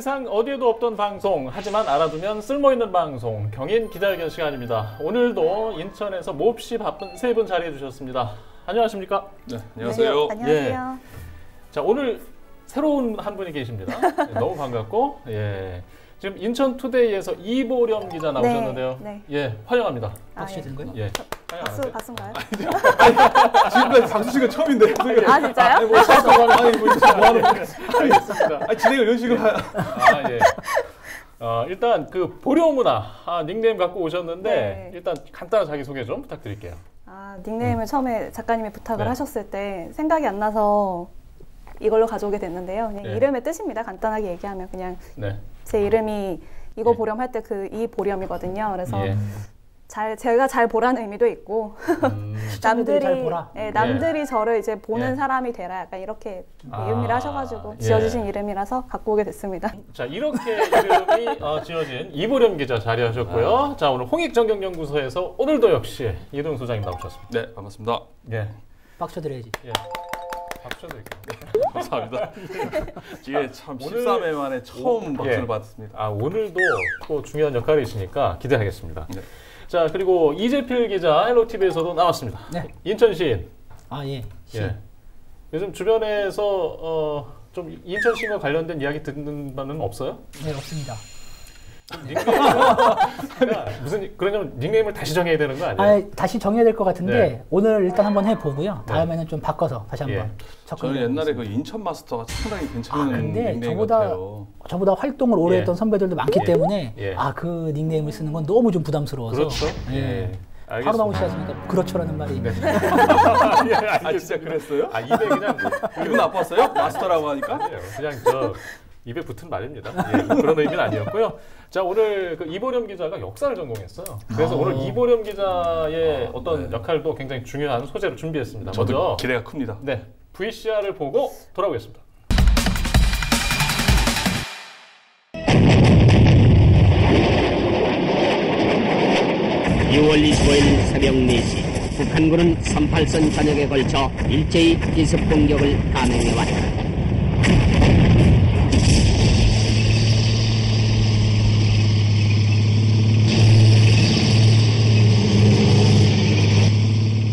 세상 어디에도 없던 방송, 하지만 알아두면 쓸모있는 방송, 경인 기자회견 시간입니다. 오늘도 인천에서 몹시 바쁜 세 분 자리해 주셨습니다. 안녕하십니까? 네, 안녕하세요. 네, 안녕하세요. 예. 자, 오늘 새로운 한 분이 계십니다. 네, 너무 반갑고, 예. 지금 인천투데이에서 이보렴 기자 나오셨는데요. 네. 예, 환영합니다. 박수 되는 거예요? 예. 박수인가요? 지금까지 박수 씨가 처음인데. 아, 진짜요? 아니, 뭐, 아니, 뭐 하는 알겠습니다. 진행을 이런 식으로 예. 일단 그 보려무나 닉네임 갖고 오셨는데 네. 일단 간단한 자기소개 좀 부탁드릴게요. 닉네임을 처음에 작가님이 부탁을 네. 하셨을 때 생각이 안 나서 이걸로 가져오게 됐는데요. 그냥 네. 이름의 뜻입니다. 간단하게 얘기하면 그냥 네. 제 이름이 이거 예. 보렴 할 때 그 이 보렴이거든요. 그래서 예. 제가 잘 보라는 의미도 있고 시청자들이 잘 보라. 남들이 저를 이제 보는 예. 사람이 되라 약간 이렇게 의미를 하셔가지고 예. 지어주신 이름이라서 갖고 오게 됐습니다. 자, 이렇게 이름이 지어진 이보렴 기자 자리하셨고요. 자, 오늘 홍익정경연구소에서 오늘도 역시 이동 소장님 나오셨습니다. 네, 반갑습니다. 예. 박수 드려야지. 예. 박수 드릴게요. 감사합니다. 이게 참 오늘- 13회 만에 처음 박수를 예. 받았습니다. 오늘도 또 중요한 역할이시니까 기대하겠습니다. 네. 자, 그리고 이재필 기자 헬로티비에서도 나왔습니다. 네. 인천 시인. 예. 예. 요즘 주변에서 좀 인천 시인과 관련된 이야기 듣는 바는 없어요? 네, 없습니다. 무슨 그러냐면 닉네임을 다시 정해야 되는 거 아니에요? 다시 정해야 될 것 같은데 네. 오늘 일단 한번 해보고요. 네. 다음에는 좀 바꿔서 다시 한번 예. 접근해 저는 옛날에 그 보겠습니다. 인천 마스터가 상당히 괜찮은 근데 닉네임 저보다 같아요. 저보다 활동을 오래 예. 했던 선배들도 많기 예. 때문에 예. 그 닉네임을 쓰는 건 너무 좀 부담스러워서 그렇죠. 예. 알겠습니다. 바로 나오시지 않습니까? 그렇죠라는 말이. 네. 아, 진짜 그랬어요? 입에 그냥 기분 나빴어요? 마스터라고 하니까? 그냥 입에 붙은 말입니다. 예, 그런 의미는 아니었고요. 자, 오늘 그 이보렴 기자가 역사를 전공했어요. 그래서 오늘 이보렴 기자의 어떤 역할도 굉장히 중요한 소재로 준비했습니다. 저도 먼저 기대가 큽니다. 네, VCR을 보고 돌아오겠습니다. (6월 25일) 새벽 4시 북한군은 38선 전역에 걸쳐 일제히 기습 공격을 감행해왔다.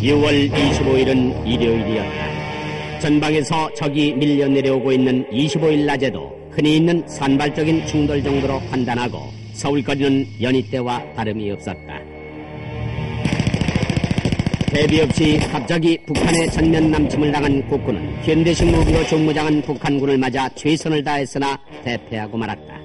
(6월 25일은) 일요일이었다. 전방에서 적이 밀려 내려오고 있는 25일 낮에도 흔히 있는 산발적인 충돌 정도로 판단하고 서울거리는 연희 때와 다름이 없었다. 대비 없이 갑자기 북한의 전면 남침을 당한 국군은 현대식 무기로 중무장한 북한군을 맞아 최선을 다했으나 대패하고 말았다.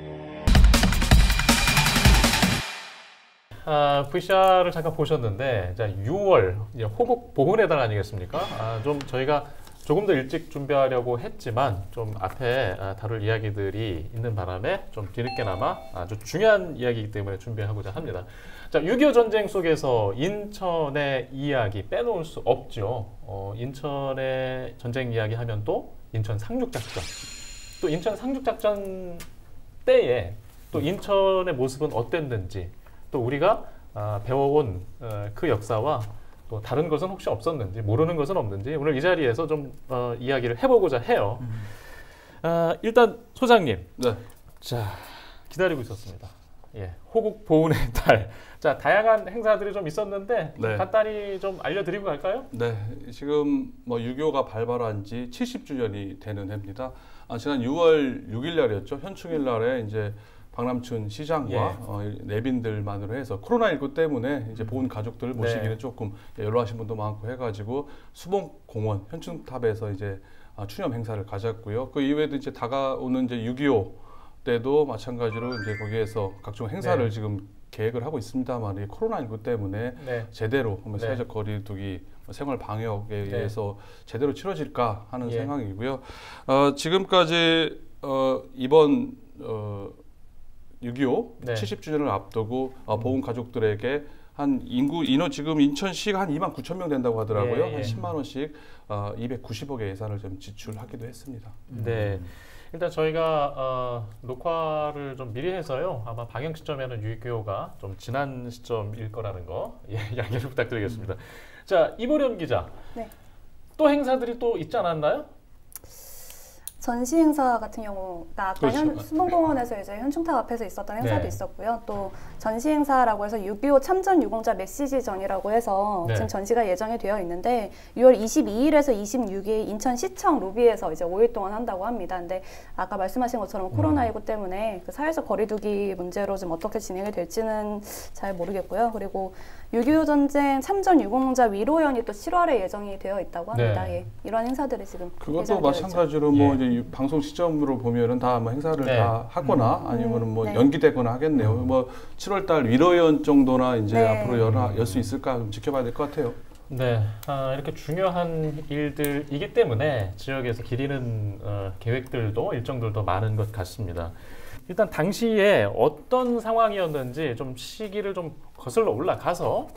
VCR을 잠깐 보셨는데, 자, 6월 이제 호국 보훈의 달 아니겠습니까? 좀 저희가 조금 더 일찍 준비하려고 했지만 좀 앞에 다룰 이야기들이 있는 바람에 좀 뒤늦게나마 아주 중요한 이야기이기 때문에 준비하고자 합니다. 자, 6.25 전쟁 속에서 인천의 이야기 빼놓을 수 없죠. 인천의 전쟁 이야기 하면 또 인천 상륙작전. 또 인천 상륙작전 때에 또 인천의 모습은 어땠는지, 또 우리가 배워온 그 역사와 또 다른 것은 혹시 없었는지, 모르는 것은 없는지 오늘 이 자리에서 좀 이야기를 해보고자 해요. 일단 소장님, 네. 자, 기다리고 있었습니다. 예, 호국 보훈의 달. 자, 다양한 행사들이 좀 있었는데 네. 간단히 좀 알려드리고 갈까요? 네, 지금 6.25가 발발한 지 70주년이 되는 해입니다. 지난 6월 6일 날이었죠. 현충일 날에 이제 박남춘 시장과 내빈들만으로 해서 코로나19 때문에 이제 보훈 가족들을 모시기는 조금 연로하신 분도 많고 해가지고 수봉공원 현충탑에서 이제 추념 행사를 가졌고요. 그 이외에도 이제 다가오는 이제 6.25 때도 마찬가지로 이제 거기에서 각종 행사를 지금 계획을 하고 있습니다만 이 코로나19 때문에 제대로 사회적 거리두기 생활 방역에 의해서 제대로 치러질까 하는 생각이고요. 지금까지 이번 6.25 70주년을 앞두고 보훈 가족들에게 한 인원 지금 인천시가 한 29,000명 된다고 하더라고요. 한 10만 원씩 290억의 예산을 좀 지출하기도 했습니다. 네. 일단 저희가 녹화를 좀 미리 해서요. 아마 방영 시점에는 6.25가 좀 지난 시점일 거라는 거 양해를 부탁드리겠습니다. 자, 이보렴 기자. 네. 또 행사들이 또 있지 않았나요? 전시 행사 같은 경우, 그러니까 아까 그렇죠. 수목공원에서 이제 현충탑 앞에서 있었던 행사도 네. 있었고요. 또 전시 행사라고 해서 6.25 참전 유공자 메시지전이라고 해서 네. 지금 전시가 예정이 되어 있는데 6월 22일에서 26일 인천시청 로비에서 이제 5일 동안 한다고 합니다. 근데 아까 말씀하신 것처럼 코로나19 때문에 그 사회적 거리두기 문제로 좀 어떻게 진행이 될지는 잘 모르겠고요. 그리고 6.25 전쟁 참전 유공자 위로연이 또 7월에 예정이 되어 있다고 합니다. 네. 예. 이런 행사들이 지금 그것도 예정되어 마찬가지로 뭐 예. 이제 이 방송 시점으로 보면은 다 뭐 행사를 네. 다 하거나 아니면은 뭐 네. 연기되거나 하겠네요. 뭐 7월달 위로연 정도나 이제 네. 앞으로 열 수 있을까 좀 지켜봐야 될 것 같아요. 네, 이렇게 중요한 일들이기 때문에 지역에서 기리는 계획들도 일정들도 많은 것 같습니다. 일단 당시에 어떤 상황이었는지 좀 시기를 좀 거슬러 올라가서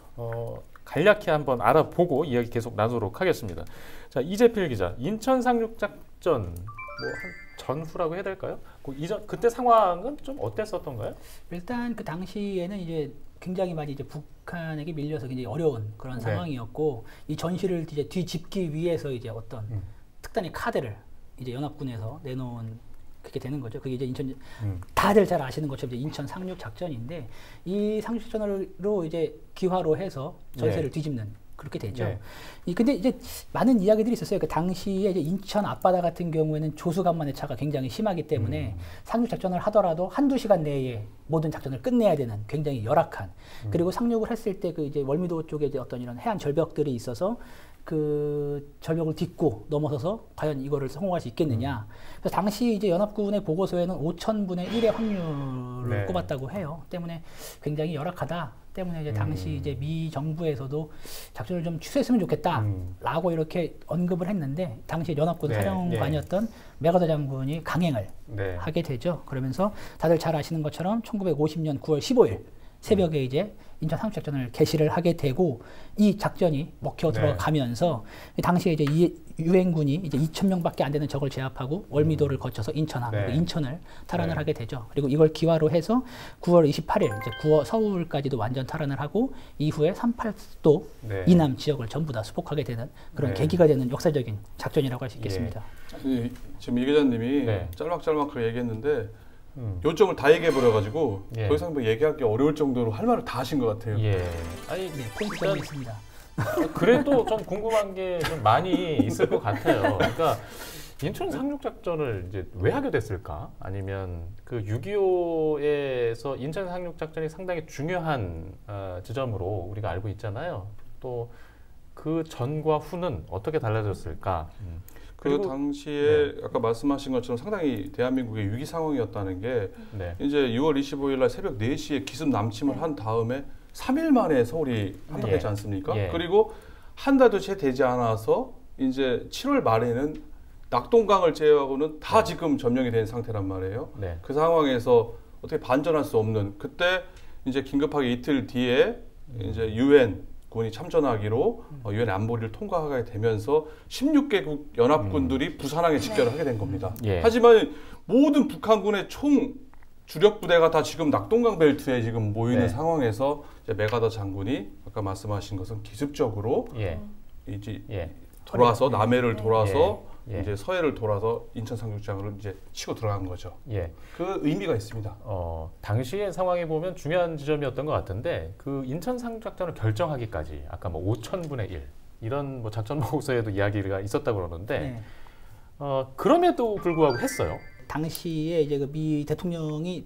간략히 한번 알아보고 이야기 계속 나누도록 하겠습니다. 자, 이재필 기자, 인천 상륙작전 뭐 한 전후라고 해야 될까요? 그 이전 그때 상황은 좀 어땠었던가요? 일단 그 당시에는 이제 굉장히 많이 이제 북한에게 밀려서 굉장히 어려운 그런 네. 상황이었고 이 전시를 이제 뒤집기 위해서 이제 어떤 특단의 카드를 이제 연합군에서 내놓은 그렇게 되는 거죠. 그게 이제 인천 다들 잘 아시는 것처럼 이제 인천 상륙 작전인데 이 상륙 작전으로 이제 기화로 해서 전세를 네. 뒤집는 그렇게 되죠. 네. 근데 이제 많은 이야기들이 있었어요. 그 당시에 이제 인천 앞바다 같은 경우에는 조수간만의 차가 굉장히 심하기 때문에 상륙 작전을 하더라도 한두 시간 내에 모든 작전을 끝내야 되는 굉장히 열악한 그리고 상륙을 했을 때 그 이제 월미도 쪽에 이제 어떤 이런 해안 절벽들이 있어서 그 절벽을 딛고 넘어서서 과연 이거를 성공할 수 있겠느냐. 그래서 당시 이제 연합군의 보고서에는 5,000분의 1의 확률을 네. 꼽았다고 해요. 때문에 굉장히 열악하다. 때문에 이제 당시 이제 미 정부에서도 작전을 좀 취소했으면 좋겠다라고 이렇게 언급을 했는데 당시 연합군 네, 사령관이었던 메가더 장군이 강행을 네. 하게 되죠. 그러면서 다들 잘 아시는 것처럼 1950년 9월 15일 새벽에 이제 인천 상륙작전을 개시를 하게 되고 이 작전이 먹혀 네. 들어가면서 당시에 이제 이 유엔군이 이제 2,000명밖에 안 되는 적을 제압하고 월미도를 거쳐서 인천항, 네. 인천을 탈환을 네. 하게 되죠. 그리고 이걸 기화로 해서 9월 28일 이제 서울까지도 완전 탈환을 하고 이후에 38도 네. 이남 지역을 전부 다 수복하게 되는 그런 네. 계기가 되는 역사적인 작전이라고 할 수 있겠습니다. 지금 이 기자님이 네. 짤막짤막 그 얘기했는데 요점을 다 얘기해 버려가지고 예. 더 이상 뭐 얘기하기 어려울 정도로 할 말을 다 하신 것 같아요. 예. 아니 네, 포인트가 일단 있습니다. 그래도 좀 궁금한 게 좀 많이 있을 것 같아요. 그러니까 인천 상륙 작전을 이제 왜 하게 됐을까? 아니면 그 6.25에서 인천 상륙 작전이 상당히 중요한 지점으로 우리가 알고 있잖아요. 또 그 전과 후는 어떻게 달라졌을까? 그 그리고- 당시에 아까 말씀하신 것처럼 상당히 대한민국의 위기 상황이었다는 게 네. 이제 6월 25일 날 새벽 4시에 기습 남침을 한 다음에 3일 만에 서울이 함락했지 예. 않습니까? 예. 그리고 한 달도 채 되지 않아서 이제 7월 말에는 낙동강을 제외하고는 다 지금 점령이 된 상태란 말이에요. 네. 그 상황에서 어떻게 반전할 수 없는 그때 이제 긴급하게 이틀 뒤에 이제 유엔 군이 참전하기로 유엔 안보리를 통과하게 되면서 16개국 연합군들이 부산항에 집결을 하게 된 겁니다. 예. 하지만 모든 북한군의 총 주력 부대가 다 지금 낙동강 벨트에 지금 모이는 네. 상황에서 이제 메가더 장군이 아까 말씀하신 것은 기습적으로 예. 이제 예. 돌아서 남해를 돌아서 예. 이제 서해를 돌아서 인천 상륙장으로 이제 치고 들어간 거죠. 예. 그 의미가 있습니다. 당시의 상황에 보면 중요한 지점이었던 것 같은데 그 인천 상륙 작전을 결정하기까지 아까 뭐 5,000분의 1 이런 뭐 작전 보고서에도 이야기가 있었다고 그러는데 네. 그럼에도 불구하고 했어요. 당시에 이제 그 미 대통령이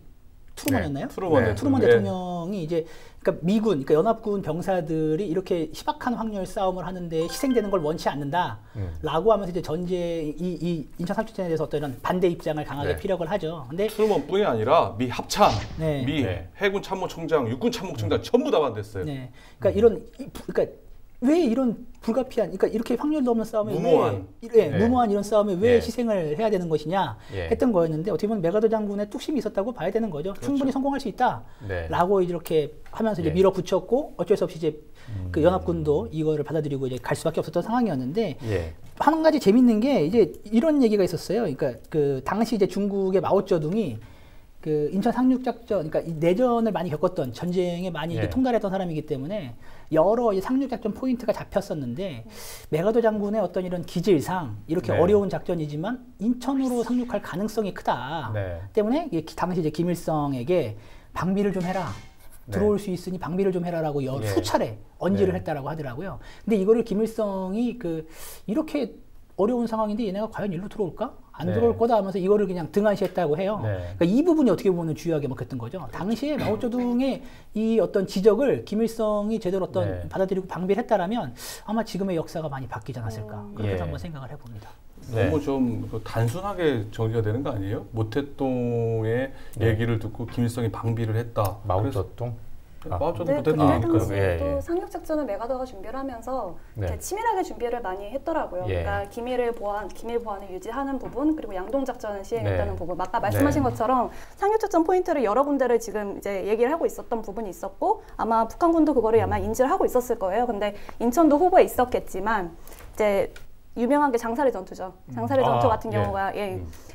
트루먼이었나요? 트루먼 네. 트루먼 예. 대통령이 이제 그러니까 미군, 그러니까 연합군 병사들이 이렇게 희박한 확률 싸움을 하는데 희생되는 걸 원치 않는다라고 하면서 이제 전제 이 인천 상륙작전에 대해서 어떤 이런 반대 입장을 강하게 네. 피력을 하죠. 근데 트루먼뿐이 아니라 미 합참, 네. 미 네. 해군 참모총장, 육군 참모총장 전부 다 반대했어요. 네, 그러니까 이런 그러니까 왜 이런 불가피한, 그러니까 이렇게 확률도 없는 싸움에 무모한. 왜, 네. 무모한 이런 싸움에 왜 예. 희생을 해야 되는 것이냐 예. 했던 거였는데 어떻게 보면 메가더 장군의 뚝심이 있었다고 봐야 되는 거죠. 충분히 성공할 수 있다라고 네. 이렇게 하면서 이제 예. 밀어붙였고 어쩔 수 없이 이제 그 연합군도 이거를 받아들이고 이제 갈 수밖에 없었던 상황이었는데 예. 한 가지 재밌는 게 이제 이런 얘기가 있었어요. 그러니까 그 당시 이제 중국의 마오쩌둥이 그 인천 상륙작전, 그러니까 이 내전을 많이 겪었던 전쟁에 많이 이제 통달했던 사람이기 때문에 여러 이제 상륙작전 포인트가 잡혔었는데 메가더 장군의 어떤 이런 기질상 이렇게 어려운 작전이지만 인천으로 상륙할 가능성이 크다. 때문에 당시 이제 김일성에게 방비를 좀 해라. 들어올 수 있으니 방비를 좀 해라라고 수차례 언지를 했다라고 하더라고요. 근데 이거를 김일성이 이렇게 어려운 상황인데 얘네가 과연 일로 들어올까? 안 들어올 거다 하면서 이거를 그냥 등한시했다고 해요. 그러니까 이 부분이 어떻게 보면 중요하게 먹혔던 거죠. 당시에 마오쩌둥의 이 어떤 지적을 김일성이 제대로 받아들이고 방비를 했다라면 아마 지금의 역사가 많이 바뀌지 않았을까. 그렇게 한번 생각을 해봅니다. 너무 좀 단순하게 정리가 되는 거 아니에요? 모택동의 얘기를 듣고 김일성이 방비를 했다. 마오쩌둥? 그때 당시에도 상륙작전을 메가더가 준비를 하면서 치밀하게 준비를 많이 했더라고요. 그러니까 기밀 보안을 유지하는 부분, 그리고 양동작전을 시행했다는 부분. 아까 말씀하신 것처럼 상륙작전 포인트를 여러 군데를 지금 이제 얘기를 하고 있었던 부분이 있었고, 아마 북한군도 그거를 아마 인지를 하고 있었을 거예요. 근데 인천도 후보에 있었겠지만 이제 유명한 게 장사리 전투죠. 장사리 전투 같은 경우가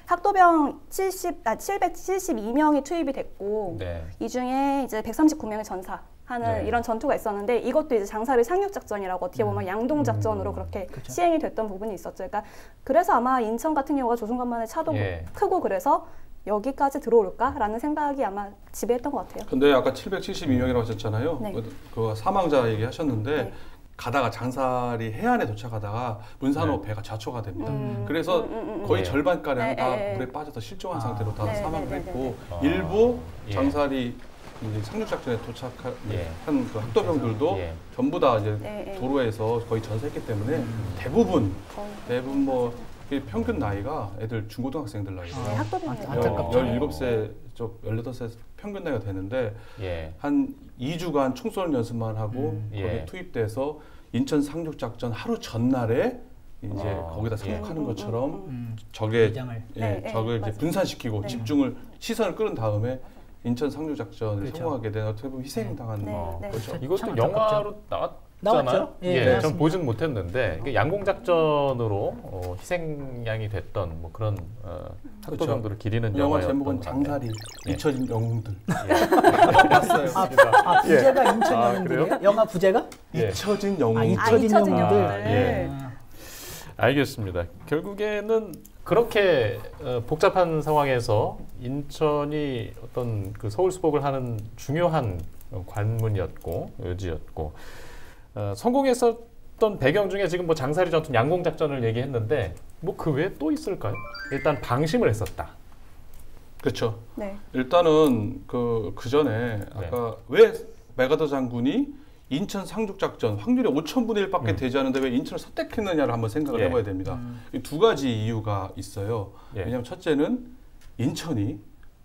학도병 772명이 투입이 됐고 이 중에 이제 139명이 전사하는 이런 전투가 있었는데, 이것도 이제 장사리 상륙작전이라고 어떻게 보면 양동작전으로 그렇게 시행이 됐던 부분이 있었죠. 그러니까 그래서 아마 인천 같은 경우가 조선간만의 차도 크고 그래서 여기까지 들어올까라는 생각이 아마 지배했던 것 같아요. 근데 아까 772명이라고 하셨잖아요. 그 사망자 얘기하셨는데 가다가 장사리 해안에 도착하다가 문산호 배가 좌초가 됩니다. 그래서 거의 절반가량 다 물에 빠져서 실종한 상태로 다 사망을 했고, 일부 장사리 상륙작전에 도착한 그 학도병들도 전부 다 이제 도로에서 거의 전사했기 때문에 대부분 뭐 평균 나이가 애들 중고등학생들 나이예요. 학도병이에요. 17세, 18세 평균 나이가 되는데 한 2주간 총쏘는 연습만 하고 거기에 투입돼서 인천 상륙작전 하루 전날에 이제 거기다 상륙하는 것처럼 적의 적을 이제 분산시키고 시선을 끌은 다음에 인천 상륙작전을 성공하게 된 어떻게 보면 희생당한 거죠. 이것도 영화로 나왔잖아요. 전 보진 못했는데 양공작전으로 희생양이 됐던 뭐 그런 학도병들을 기리는 영화 제목은 장사리, 잊혀진 영웅들. 봤어요. 부제가 인천 영웅들이에요? 영화 부제가? 잊혀진 영웅들. 잊혀진 영웅들. 알겠습니다. 결국에는 그렇게 복잡한 상황에서 인천이 어떤 그 서울 수복을 하는 중요한 관문이었고 요지였고, 성공했었던 배경 중에 지금 뭐 장사리 전투, 양공작전을 얘기했는데 뭐 그 외에 또 있을까요? 일단 방심을 했었다. 그렇죠. 일단은 그 전에 아까 왜 메가더 장군이 인천 상륙작전 확률이 5,000분의 1밖에 되지 않은데 왜 인천을 선택했느냐를 한번 생각을 해봐야 됩니다. 두 가지 이유가 있어요. 왜냐하면 첫째는 인천이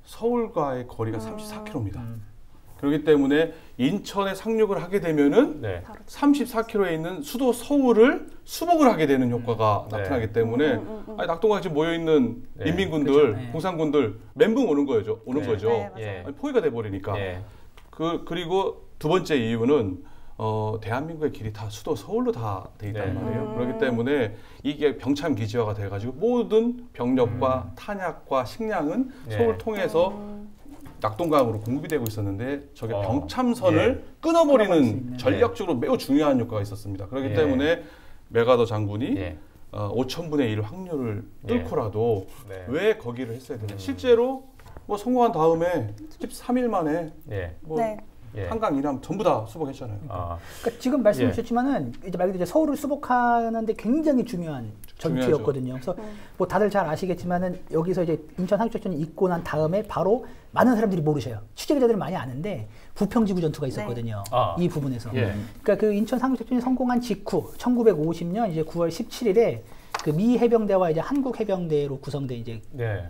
서울과의 거리가 34km입니다. 그렇기 때문에 인천에 상륙을 하게 되면은 34km에 있는 수도 서울을 수복을 하게 되는 효과가 나타나기 때문에 낙동강에 모여 있는 인민군들, 공산군들 멘붕 오는 거죠. 포위가 돼 버리니까. 그리고 두 번째 이유는 대한민국의 길이 다 수도 서울로 다 돼 있단 말이에요. 그렇기 때문에 이게 병참 기지화가 돼가지고 모든 병력과 탄약과 식량은 서울 통해서 낙동강으로 공급이 되고 있었는데 저게 병참선을 끊어버리는 전략적으로 매우 중요한 효과가 있었습니다. 그렇기 때문에 메가더 장군이 5,000분의 1 확률을 뚫고라도 왜 거기를 했어야 되냐. 실제로 뭐 성공한 다음에 13일 만에 한강 이남 전부 다 수복했잖아요. 그러니까 지금 말씀해 주셨지만은 이제 말 그대로 서울을 수복하는데 굉장히 중요한 전투였거든요. 그래서 뭐 다들 잘 아시겠지만은 여기서 이제 인천 상륙작전이 있고 난 다음에 바로 많은 사람들이 모르셔요. 취재 기자들은 많이 아는데 부평지구 전투가 있었거든요. 이 부분에서. 그러니까 그 인천 상륙작전이 성공한 직후 1950년 이제 9월 17일에 그 미 해병대와 이제 한국 해병대로 구성된 이제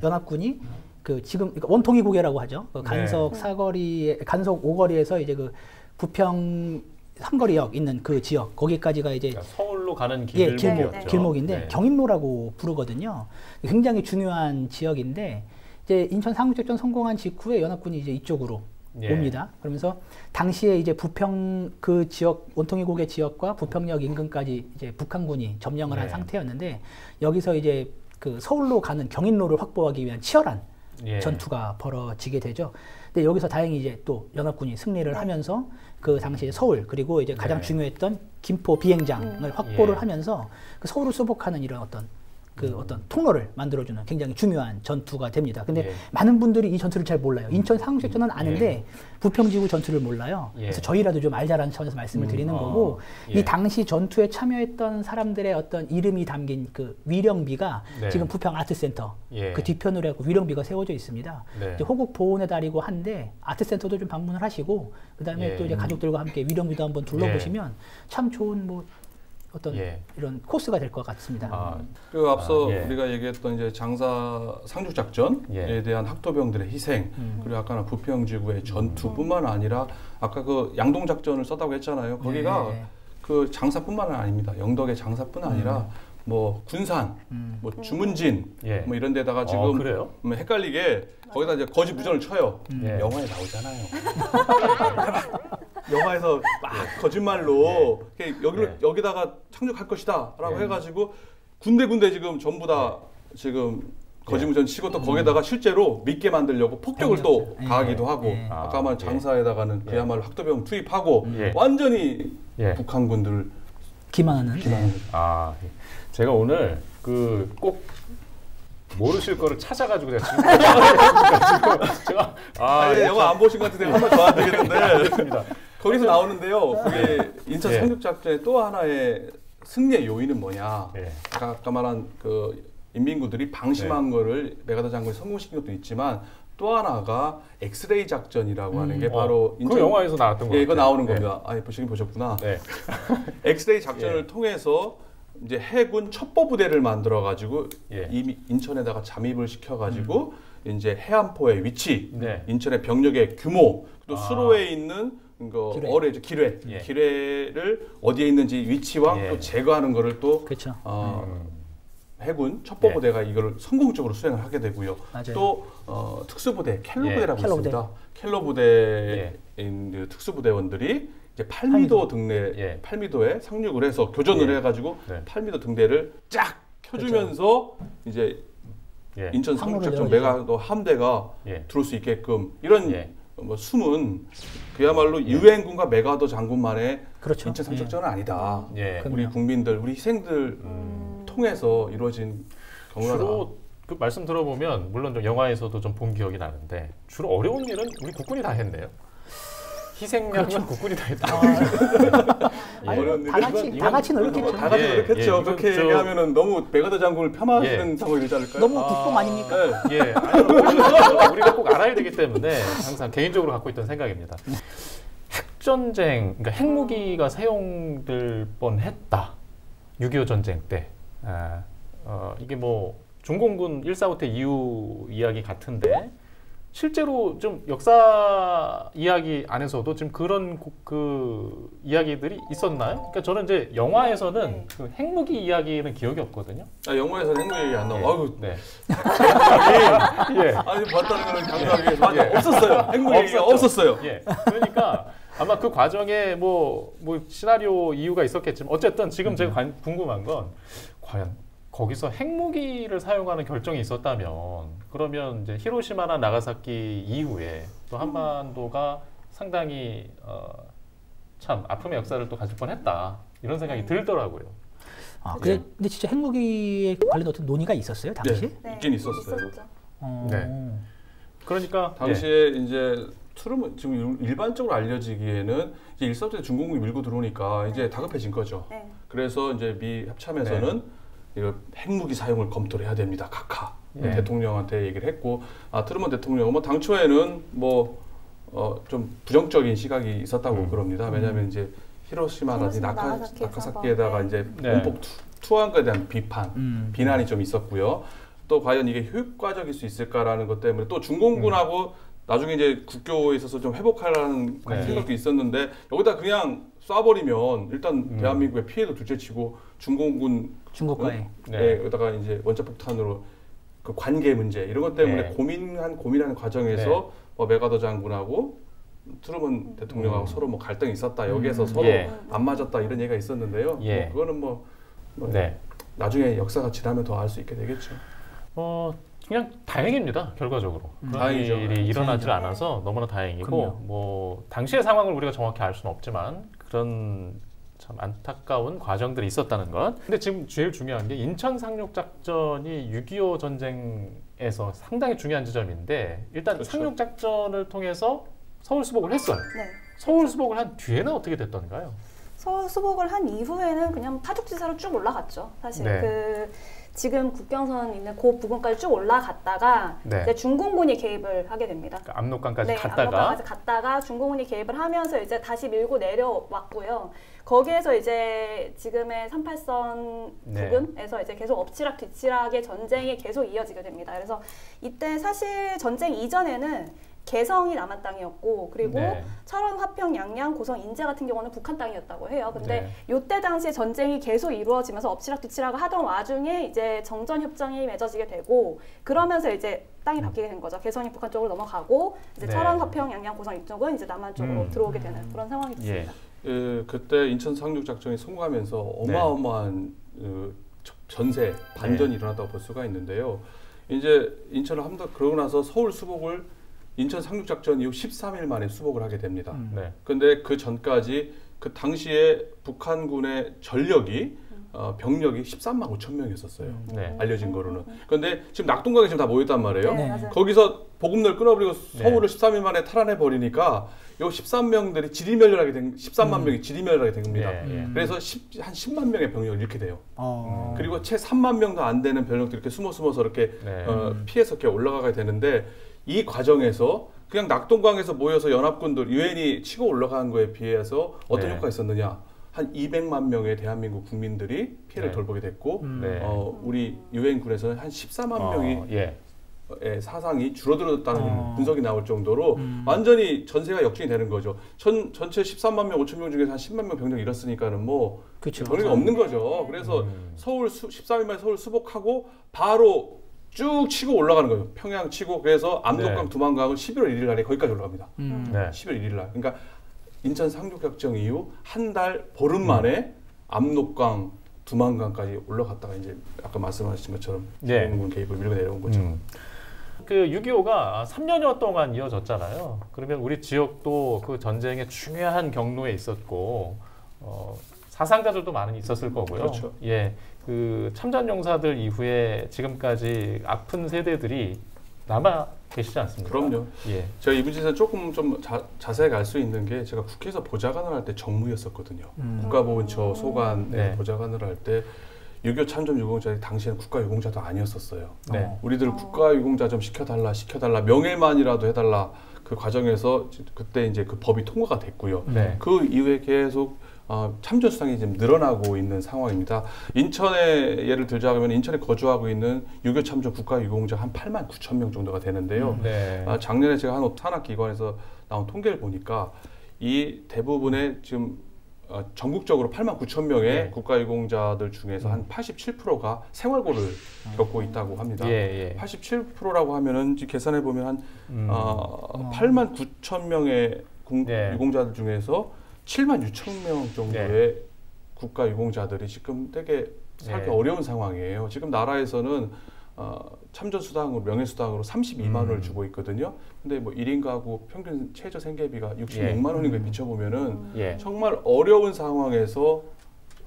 연합군이 그 지금 그러니까 원통이 고개라고 하죠. 그 간석 사거리, 간석 5거리에서 이제 그 부평 삼거리역 있는 그 지역 거기까지가 이제 그러니까 서울로 가는 길목이었죠. 길목인데 경인로라고 부르거든요. 굉장히 중요한 지역인데 이제 인천 상륙작전 성공한 직후에 연합군이 이제 이쪽으로 옵니다. 그러면서 당시에 이제 부평 그 지역 원통이 고개 지역과 부평역 인근까지 이제 북한군이 점령을 한 상태였는데 여기서 이제 그 서울로 가는 경인로를 확보하기 위한 치열한 예. 전투가 벌어지게 되죠. 근데 여기서 다행히 이제 또 연합군이 승리를 하면서 그 당시에 서울 그리고 이제 가장 네. 중요했던 김포 비행장을 확보를 예. 하면서 그 서울을 수복하는 이런 어떤 통로를 만들어주는 굉장히 중요한 전투가 됩니다. 근데 예. 많은 분들이 이 전투를 잘 몰라요. 인천 상륙작전은 아는데 부평지구 전투를 몰라요. 예. 그래서 저희라도 좀 알자라는 차원에서 말씀을 드리는 거고 예. 이 당시 전투에 참여했던 사람들의 어떤 이름이 담긴 그 위령비가 네. 지금 부평 아트센터 예. 그 뒤편으로 해서 위령비가 세워져 있습니다. 네. 이제 호국 보훈의 달이고 한데 아트센터도 좀 방문을 하시고 그다음에 예. 또 이제 가족들과 함께 위령비도 한번 둘러보시면 참 좋은 뭐 어떤 예. 이런 코스가 될 것 같습니다. 아, 그리고 앞서 예. 우리가 얘기했던 이제 장사 상륙 작전에 예. 대한 학도병들의 희생, 그리고 아까는 부평지구의 전투뿐만 아니라 아까 그 양동 작전을 썼다고 했잖아요. 거기가 예. 그 장사뿐만 아닙니다. 영덕의 장사뿐 아니라 뭐 군산, 뭐 주문진, 예. 뭐 이런 데다가 지금 그래요? 헷갈리게 거기다 이제 거지 무전을 쳐요. 예. 영화에 나오잖아요. 영화에서 막 거짓말로 여기다가 착륙할 것이다라고 해가지고 군데군데 지금 전부 다 지금 거짓무전 치고 또 거기다가 실제로 믿게 만들려고 폭격을 또 예. 가하기도 하고 예. 아까 말한 장사에다가는 그야말로 학도병 투입하고 예. 완전히 예. 북한군들을 기만하는 아, 제가 오늘 그 꼭 모르실 거를 찾아가지고 제가 지금 제가 아니, 영화 안 보신 것 같은데 한 번 더 안 되겠는데 알겠습니다. 거기서 나오는데요. 그게 인천 예. 상륙작전의 또 하나의 승리의 요인은 뭐냐? 예. 아까 말한 그 인민군들이 방심한 거를 메가더 장군이 성공시킨 것도 있지만 또 하나가 엑스레이 작전이라고 하는 게 바로 그 영화에서 나왔던 거 예, 이거 같아요. 나오는 네. 겁니다. 아, 보시긴 보셨구나. 네. 엑스레이 작전을 통해서 이제 해군 첩보부대를 만들어 가지고 예. 이미 인천에다가 잠입을 시켜 가지고 이제 해안포의 위치, 네. 인천의 병력의 규모, 또 수로에 있는 그 기뢰. 어뢰죠, 기뢰. 예. 기뢰를 어디에 있는지 위치와 예. 또 제거하는 거를 또 그렇죠. 해군 첩보부대가 이걸 성공적으로 수행을 하게 되고요. 맞아요. 또 특수부대 켈로부대라고 켈로 있습니다. 켈로부대의 그 특수부대원들이 이제 8미도 등대, 예. 8미도에 상륙을 해서 교전을 예. 해가지고 네. 8미도 등대를 쫙 켜주면서 이제 예. 인천 항로를 상륙작전 열어주죠. 메가더 함대가 예. 들어올 수 있게끔 이런 예. 뭐 숨은 그야말로 유엔군과 메가더 장군만의 그렇죠. 인천 상륙작전은 아니다. 예. 우리 국민들, 우리 희생들 통해서 이루어진 경우라다. 주로 그 말씀 들어보면 물론 좀 영화에서도 좀 본 기억이 나는데 주로 어려운 일은 우리 국군이 다 했네요. 희생양은 국군이 다 했다. 어려운 다 같이 일은 다 같이 노력했죠. 다 같이 예, 그렇겠죠. 예, 그렇게 저- 얘기하면은 너무 메가더 장군을 폄하하는 예. 상황이 되지 않을까요? 너무 국뽕 아닙니까? 네. 예, 아니, 우리가 꼭 알아야 되기 때문에 항상 개인적으로 갖고 있던 생각입니다. 핵전쟁, 그러니까 핵무기가 사용될 뻔했다. 6.25 전쟁 때. 이게 뭐 중공군 145태 이후 이야기 같은데 실제로 좀 역사 이야기 안에서도 지금 그런 그 이야기들이 있었나요? 그러니까 저는 이제 영화에서는 그 핵무기 이야기는 기억이 없거든요. 영화에서는 핵무 얘기 안 나오고. 예. 아이고. 네. 예. 아니 봤다는 거는 강조하기 위해서 맞아. 없었어요. 핵무 얘기가 없었죠. 없었어요. 예. 그러니까 아마 그 과정에 뭐 시나리오 이유가 있었겠지만 어쨌든 지금 제가 궁금한 건 과연 거기서 핵무기를 사용하는 결정이 있었다면 그러면 이제 히로시마나 나가사키 이후에 또 한반도가 상당히 참 아픔의 역사를 또 가질 뻔했다 이런 생각이 들더라고요. 근데 진짜 핵무기에 관련 어떤 논의가 있었어요 당시? 네. 있긴 있었어요. 있었죠. 네. 그러니까 당시에 이제 트루먼 지금 일반적으로 알려지기에는 이제 일사부터 중공군이 밀고 들어오니까 이제 다급해진 거죠. 네. 그래서 이제 미 합참에서는 이거 핵무기 사용을 검토를 해야 됩니다. 각하 네. 대통령한테 얘기를 했고 트루먼 대통령은 뭐 당초에는 뭐 좀 부정적인 시각이 있었다고 그럽니다. 왜냐하면 이제 히로시마라든지 히로시마, 나가사키에다가 이제 네. 원폭 투하한 것에 대한 비난이 좀 있었고요. 또 과연 이게 효과적일 수 있을까라는 것 때문에 또 중공군하고 나중에 이제 국교에 있어서 좀 회복하라는 네. 생각도 있었는데 여기다 그냥 쏴버리면 일단 대한민국의 피해도 둘째치고 중국과의 여기다가 이제 원자폭탄으로 그 관계 문제 이런 것 때문에 네. 고민하는 과정에서 메가더 장군하고 트루먼 대통령하고 서로 뭐 갈등이 있었다. 여기에서 서로 안 맞았다 이런 얘기가 있었는데요. 예. 그거는 뭐 네. 나중에 역사가 지나면 더 알 수 있게 되겠죠. 그냥 다행입니다. 결과적으로 그런 다행이죠. 일이 일어나질 다행이죠. 않아서 너무나 다행이고 그럼요. 뭐 당시의 상황을 우리가 정확히 알 수는 없지만 그런 참 안타까운 과정들이 있었다는 것. 근데 지금 제일 중요한 게 인천 상륙 작전이 6.25 전쟁에서 상당히 중요한 지점인데 일단 그렇죠. 상륙 작전을 통해서 서울 수복을 했어요. 네. 서울 수복을 한 뒤에는 어떻게 됐던가요? 서울 수복을 한 이후에는 그냥 파죽지사로 쭉 올라갔죠. 사실 네. 그 지금 국경선 있는 그 부분까지 쭉 올라갔다가 네. 이제 중공군이 개입을 하게 됩니다. 그러니까 압록강까지 네, 갔다가 압록강까지 갔다가 중공군이 개입을 하면서 이제 다시 밀고 내려왔고요. 거기에서 이제 지금의 38선 네. 부근에서 이제 계속 엎치락 뒤치락의 전쟁이 계속 이어지게 됩니다. 그래서 이때 사실 전쟁 이전에는 개성이 남한 땅이었고 그리고 네. 철원, 화평, 양양, 고성, 인제 같은 경우는 북한 땅이었다고 해요. 근데 네. 이때 당시에 전쟁이 계속 이루어지면서 엎치락 뒤치락을 하던 와중에 이제 정전 협정이 맺어지게 되고 그러면서 이제 땅이 바뀌게 된 거죠. 개성이 북한 쪽으로 넘어가고 이제 네. 철원, 화평, 양양, 고성 이쪽은 이제 남한 쪽으로 들어오게 되는 그런 상황이 됐습니다. 예, 그때 인천 상륙 작전이 성공하면서 어마어마한 전세 반전이 일어났다고 볼 수가 있는데요. 이제 인천을 그러고 나서 서울 수복을 인천 상륙 작전 이후 13일 만에 수복을 하게 됩니다. 네. 근데 그 전까지 그 당시에 북한군의 전력이 병력이 13만 5천 명이었었어요. 네. 알려진 거로는. 그런데 지금 낙동강에 지금 다 모였단 말이에요. 네, 맞아요. 거기서 보급로를 끊어버리고 네. 서울을 13일 만에 탈환해 버리니까 요 13명들이 지리멸렬하게 된 13만 명이 지리멸렬하게 된 겁니다. 예, 예. 그래서 한 10만 명의 병력이 이렇게 돼요. 그리고 채 3만 명도 안 되는 병력들이 이렇게 숨어서 이렇게 네. 피해서 이렇게 올라가게 되는데 이 과정에서 그냥 낙동강에서 모여서 연합군들 유엔이 치고 올라간 거에 비해서 어떤 네. 효과가 있었느냐? 한 200만 명의 대한민국 국민들이 피해를 네. 돌보게 됐고 네. 우리 유엔군에서는 한 14만 명이 예. 사상이 줄어들었다는 분석이 나올 정도로 완전히 전세가 역전이 되는 거죠. 전체 13만 명, 5천 명 중에서 한 10만 명 병력 잃었으니까는 뭐 그렇죠. 병력이 없는 거죠. 그래서 서울 13일 만에 서울 수복하고 바로 쭉 치고 올라가는 거예요. 평양 치고 그래서 압록강, 네. 두만강은 11월 1일 날에 거기까지 올라갑니다. 네. 11월 1일 날. 그러니까 인천 상륙작전 이후 한 달 보름 만에 압록강, 두만강까지 올라갔다가 이제 아까 말씀하신 것처럼 네. 중공군 개입을 밀고 내려온 거죠. 그 6.25가 3년여 동안 이어졌잖아요. 그러면 우리 지역도 그 전쟁의 중요한 경로에 있었고 사상자들도 많이 있었을 거고요. 그렇죠. 예, 그 참전 용사들 이후에 지금까지 아픈 세대들이 남아 계시지 않습니까? 그럼요. 예. 제가 이 문제에서 조금 좀 자세하게 알 수 있는 게 제가 국회에서 보좌관을 할 때 정무였었거든요. 국가보훈처 소관에 네. 보좌관을 할 때 6.25 참전 유공자들이 당시에는 국가유공자도 아니었었어요. 네. 우리들을 국가유공자 좀 시켜달라 명예만이라도 해달라 그 과정에서 그때 이제 그 법이 통과가 됐고요. 네. 그 이후에 계속 참전 수당이 지금 늘어나고 있는 상황입니다. 인천에 예를 들자면 인천에 거주하고 있는 6.25 참전 국가유공자 한 8만 9천 명 정도가 되는데요. 네. 작년에 제가 한 산학기관에서 나온 통계를 보니까 이 대부분의 지금 전국적으로 8만 9천 명의 네. 국가유공자들 중에서 한 87%가 생활고를 겪고 있다고 합니다. 예, 예. 87%라고 하면은 지금 계산해 보면 한 8만 9천 명의 네. 유공자들 중에서 7만 6천 명 정도의 네. 국가유공자들이 지금 되게 살기 네. 어려운 상황이에요. 지금 나라에서는 참전수당으로 명예수당으로 32만 원을 주고 있거든요. 근데 뭐 1인 가구 평균 최저 생계비가 66만 원인 거에 비춰보면은 예. 정말 어려운 상황에서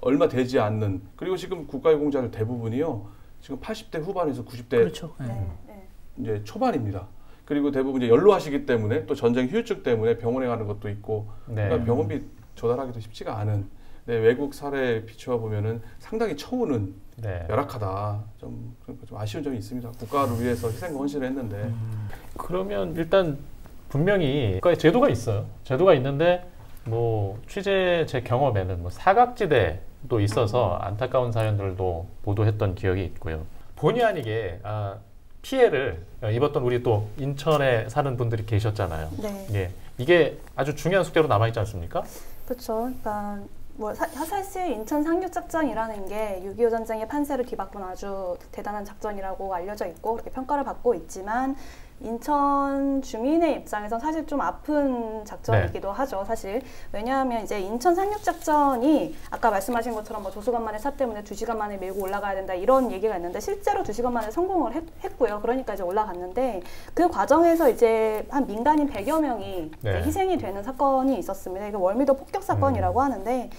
얼마 되지 않는, 그리고 지금 국가유공자들 대부분이요 지금 80대 후반에서 90대 그렇죠. 예. 네, 네. 이제 초반입니다. 그리고 대부분 이제 연로하시기 때문에 또 전쟁 후유증 때문에 병원에 가는 것도 있고 네. 그러니까 병원비 조달하기도 쉽지가 않은. 네, 외국 사례에 비추어 보면은 상당히 처우는 네. 열악하다. 좀 아쉬운 점이 있습니다. 국가를 위해서 희생과 헌신을 했는데. 그러면 일단 분명히 국가에 제도가 있어요. 제도가 있는데 뭐 취재 제 경험에는 뭐 사각지대도 있어서 안타까운 사연들도 보도했던 기억이 있고요. 본의 아니게 피해를 입었던 우리 또 인천에 사는 분들이 계셨잖아요. 네. 예, 이게 아주 중요한 숙제로 남아 있지 않습니까? 그렇죠. 그러니까 사실 인천 상륙작전이라는 게 6.25 전쟁의 판세를 뒤바꾼 아주 대단한 작전이라고 알려져 있고 그렇게 평가를 받고 있지만 인천 주민의 입장에선 사실 좀 아픈 작전이기도 하죠, 사실. 왜냐하면 이제 인천 상륙작전이 아까 말씀하신 것처럼 뭐 조수간만의 차 때문에 2시간 만에 밀고 올라가야 된다 이런 얘기가 있는데 실제로 2시간 만에 성공을 했고요. 그러니까 이제 올라갔는데 그 과정에서 이제 한 민간인 100여 명이 이제 희생이 되는 사건이 있었습니다. 이게 월미도 폭격 사건이라고 하는데